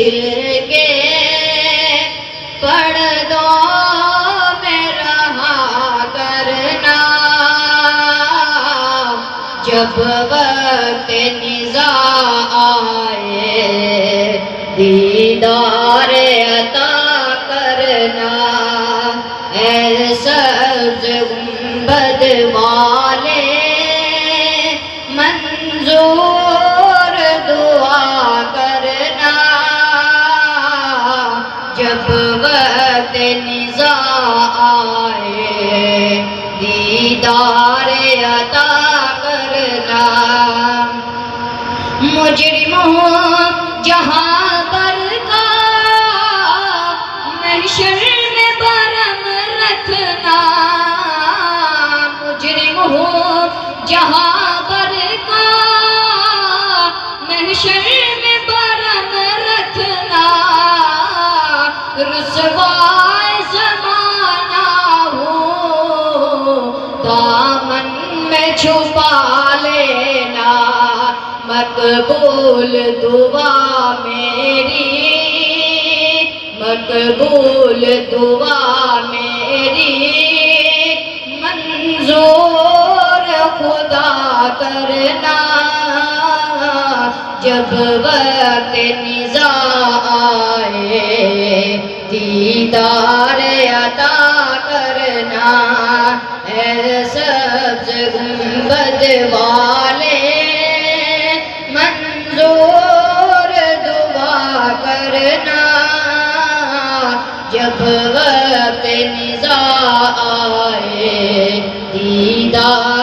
گر کے پردوں میں رہا کرنا، جب وقت نزاع آئے دیدار عطا کرنا، اے سبز گنبد والے منظور دعا کرنا، جب وقت نزاع آئے دیدار عطا کرنا۔ مجرم ہوں جہاں پر کا محشر میں برم رکھنا، مجرم ہوں جہاں پر کا محشر میں برم رکھنا، رسوائے زمانہ ہو دامن میں چھپا لینا، مقبول دعا میری، مقبول دعا میری، منظور خدا کرنا، جب وقت نزاع آئے دیدار عطا کرنا، اے سبز گنبد والے منظور دعا کرنا، جب وقت نزاع آئے دیدار